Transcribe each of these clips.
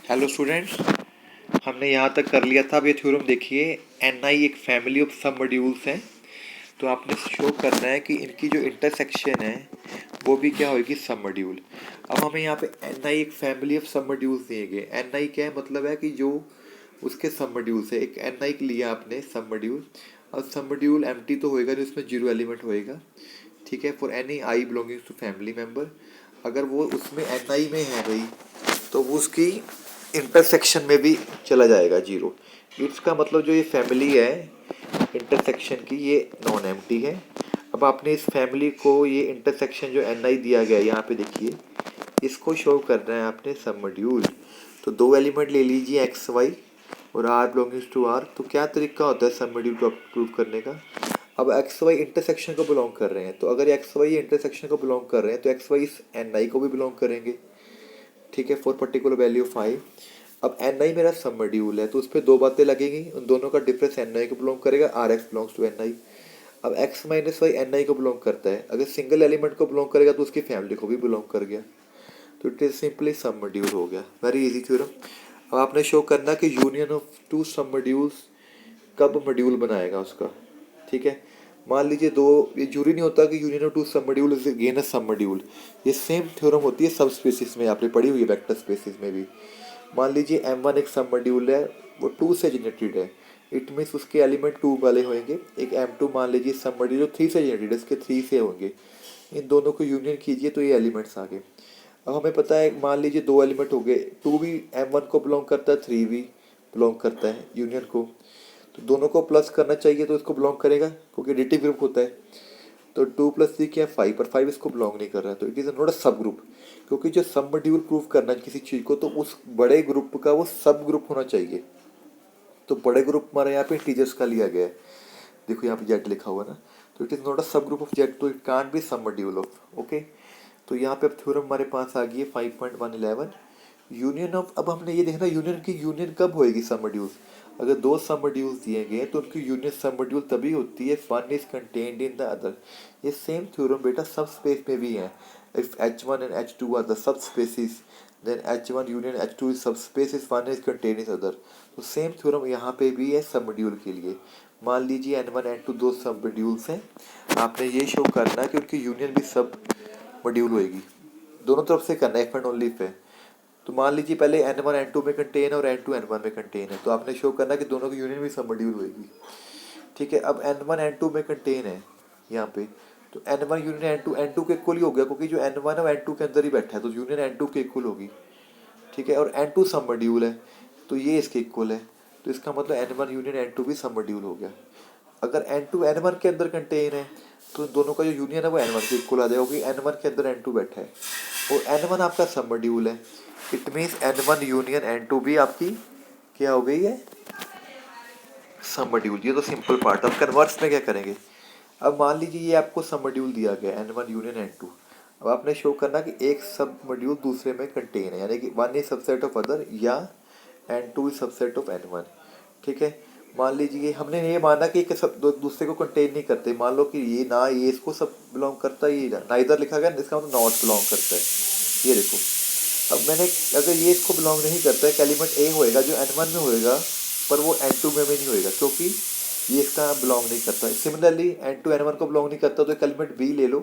Hello students, हमने यहाँ तक कर लिया था। अब ये थ्योरम देखिए, एन आई एक फैमिली ऑफ सब मॉड्यूल्स हैं। तो आपने शो करना है कि इनकी जो इंटरसेक्शन है वो भी क्या होगी, सब मॉड्यूल। अब हमें यहाँ पे एन आई एक फैमिली ऑफ सब मॉड्यूल्स दिए गए। एन आई क्या है, मतलब है कि जो उसके सब मॉड्यूल्स है। एक एन आई लिया आपने सब मॉड्यूल, और सब मॉड्यूल एम्प्टी तो होएगा नहीं, उसमें जीरो एलिमेंट होएगा। ठीक है, for any i belonging to family member. अगर वो उसमें एन आई में है भाई, तो वो उसकी इंटरसेक्शन में भी चला जाएगा जीरो। इसका मतलब जो ये फैमिली है इंटरसेक्शन की, ये नॉन एम्प्टी है। अब आपने इस फैमिली को, ये इंटरसेक्शन जो एन आई दिया गया है यहाँ पे देखिए, इसको शो करना है आपने सब मॉड्यूल। तो दो एलिमेंट ले लीजिए, एक्स वाई और आर बिलोंगिंग्स टू आर। तो क्या तरीका होता है सब मॉड्यूल को प्रूव करने का। अब एक्स वाई इंटरसेक्शन को बिलोंग कर रहे हैं, तो अगर एक्स वाई इंटरसेक्शन को बिलोंग कर रहे हैं तो एक्स वाई इस एन आई को भी बिलोंग करेंगे। ठीक है, फॉर पर्टिकुलर वैल्यू 5। अब एन आई मेरा सब मॉड्यूल है, तो उस पर दो बातें लगेंगी। उन दोनों का डिफरेंस एन आई को बिलोंग करेगा, or X belongs to N I. अब X minus Y N I को बिलोंग करता है, अगर सिंगल एलिमेंट को बिलोंग करेगा तो उसकी फैमिली को भी बिलोंग कर गया। तो इट इज सिंपली सब मॉड्यूल हो गया। Very easy theorem. अब आपने शो करना कि यूनियन ऑफ टू सब मॉड्यूल्स कब मॉड्यूल बनाएगा उसका। ठीक है, मान लीजिए दो, ये जरूरी नहीं होता कि यूनियन ऑफ टू सब मॉड्यूल इज अगेन अ सब मॉड्यूल। ये सेम थ्योरम होती है सब स्पेसिस में, आपने पढ़ी हुई है वेक्टर स्पेसिस में भी। मान लीजिए M1 एक सब मॉड्यूल है, वो टू से जनरेटेड है। इट मीन्स उसके एलिमेंट टू वाले होंगे। एक M2 मान लीजिए सब मॉड्यूल जो थ्री से जनरेटेड है, इसके थ्री से होंगे। इन दोनों को यूनियन कीजिए तो ये एलिमेंट्स आ गए। अब हमें पता है, मान लीजिए दो एलिमेंट हो गए, टू भी M1 को बिलोंग करता है, थ्री भी बिलोंग करता है यूनियन को। तो दोनों को प्लस करना चाहिए, तो इसको बिलोंग करेगा क्योंकि एडिटिव ग्रुप होता है। तो टू प्लस थ्री क्या है, फाइव, पर फाइव इसको बिलोंग नहीं कर रहा है, तो इट इज़ नॉट अ सब ग्रुप। क्योंकि जो सब मॉड्यूल प्रूव करना है किसी चीज़ को, तो उस बड़े ग्रुप का वो सब ग्रुप होना चाहिए। तो बड़े ग्रुप हमारे यहाँ पे इंटीजर्स का लिया गया है। देखो यहाँ पे जेड लिखा हुआ है ना, तो इट इज़ नॉट अ सब ग्रुप ऑफ जेड, तो इट कांट बी सब मॉड्यूल ऑफ। ओके, तो यहाँ पे अब थ्योरम हमारे पास आ गई है 5.111 यूनियन ऑफ। अब हमने ये देखना यूनियन की यूनियन कब होएगी सब मॉड्यूल्स। अगर दो सब मॉड्यूल्स दिए गए तो उनकी यूनियन सब मॉड्यूल तभी होती है one is contained in the other. ये सेम थ्योरम बेटा सब स्पेस में भी है। If H1 and H2 are the subspaces, then H1 union H2 is subspace is one is contained in other। तो same theorem यहाँ पे भी है सब मॉड्यूल के लिए। मान लीजिए N1 N2 दो सब मॉड्यूल्स हैं, आपने ये शो करना है कि उनकी यूनियन भी सब मॉड्यूल होएगी। दोनों तरफ से करना है, इफ एंड ओनली इफ है। तो मान लीजिए पहले N1 N2 में कंटेन है और N2 N1 में कंटेन है, तो आपने शो करना कि दोनों की यूनियन भी सब मॉड्यूल होएगी। ठीक है, अब N1 N2 में कंटेन है यहाँ पे, तो N1 यूनियन N2 के इक्वल ही हो गया, क्योंकि जो N1 है वो N2 के अंदर ही बैठा है, तो यूनियन N2 के इक्वल होगी। ठीक है, और N2 सब मॉड्यूल है, तो ये इसके इक्वल है। तो इसका मतलब N1 यूनियन N2 भी सब मॉड्यूल हो गया। अगर N2 N1 के अंदर कंटेन है, तो दोनों का जो यूनियन है वो N1 के इक्वल आ जाएगा, क्योंकि N1 के अंदर N2 बैठा है और N1 आपका सब मॉड्यूल है। It means N1 union N2 भी आपकी क्या हो गई है, सब मॉड्यूल। ये तो सिंपल पार्ट। अब कन्वर्स में क्या करेंगे। अब मान लीजिए ये आपको सब मॉड्यूल दिया गया N1 यूनियन N2। अब आपने शो करना कि एक सब मॉड्यूल दूसरे में कंटेन है, यानी कि one is subset of other या N2 is subset of N1। ठीक है, मान लीजिए हमने ये माना कि सब दूसरे को कंटेन नहीं करते। मान लो कि ये ना ये इसको सब बिलोंग करता है, ये ना इधर लिखा गया, इसका मतलब नॉट बिलोंग करता है। ये देखो, अब मैंने, अगर ये इसको बिलोंग नहीं करता है, एलिमेंट ए होएगा जो N1 में होएगा, पर वो N2 में भी नहीं होएगा, क्योंकि ये इसका बिलोंग नहीं करता। सिमिलरली N2 N1 को बिलोंग नहीं करता, तो एक एलिमेंट बी ले लो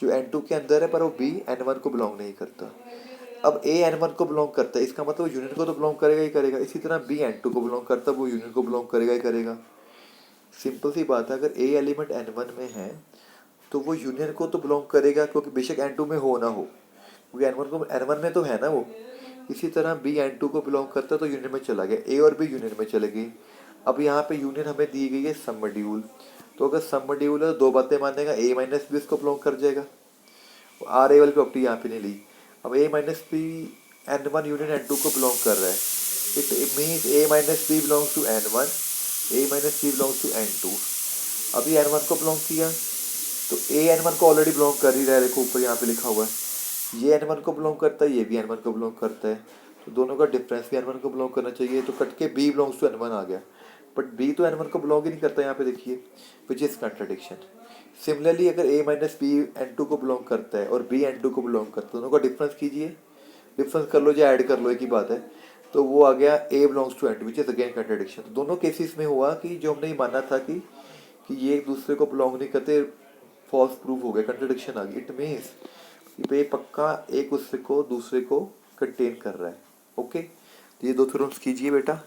जो N2 के अंदर है, पर वो बी N1 को बिलोंग नहीं करता। अब ए N1 को बिलोंग करता है, इसका मतलब यूनियन को तो बिलोंग करेगा ही करेगा। इसी तरह बी N2 को बिलोंग करता है, वो यूनियन को बिलोंग करेगा ही करेगा। सिंपल सी बात है, अगर ए एलिमेंट N1 में है तो वो यूनियन को तो बिलोंग करेगा, क्योंकि बेशक N2 में हो ना हो, क्योंकि N1 में तो है ना वो। इसी तरह बी N2 को बिलोंग करता है, तो यूनियन में चला गया, ए और बी यूनियन में चले गए। अब यहाँ पे यूनियन हमें दी गई है सब मॉड्यूल, तो अगर सब मॉड्यूल है तो दो बातें मानेगा, ए माइनस बी इसको बिलोंग कर जाएगा। आर ए वाली प्रॉपर्टी यहाँ पे नहीं ली। अब ए minus B N1 union N2 को बिलोंग कर रहा है, it means a minus b belongs to N1, a minus b belongs to N2। अभी N1 को बिलोंग किया, तो ए N1 को ऑलरेडी बिलोंग कर ही रहा है, देखो ऊपर यहाँ पे लिखा हुआ है। ये N1 को बिलोंग करता है, ये भी N1 को बिलोंग करता है, तो दोनों का डिफरेंस भी N1 को बिलोंग करना चाहिए, तो कट के B बिलोंग्स टू N1 आ गया। बट B तो N1 को बिलोंग ही नहीं करता, यहाँ पे देखिए, विच इज़ कंट्राडिक्शन। सिमिलरली अगर A माइनस बी N2 को बिलोंग करता है और B N2 को बिलोंग करता है, दोनों का डिफरेंस कीजिए, डिफरेंस कर लो या ऐड कर लो, एक ही बात है। तो वो आ गया A belongs to and which is again contradiction. दोनों केसेस में हुआ कि जो हमने ये माना था कि ये एक दूसरे को बिलोंग नहीं करते, फॉल्स प्रूफ हो गया, कंट्राडिक्शन आ गई। इट मीन्स कि ये पक्का एक दूसरे को कंटेन कर रहा है। ओके, तो ये दो थ्योरम्स कीजिए बेटा।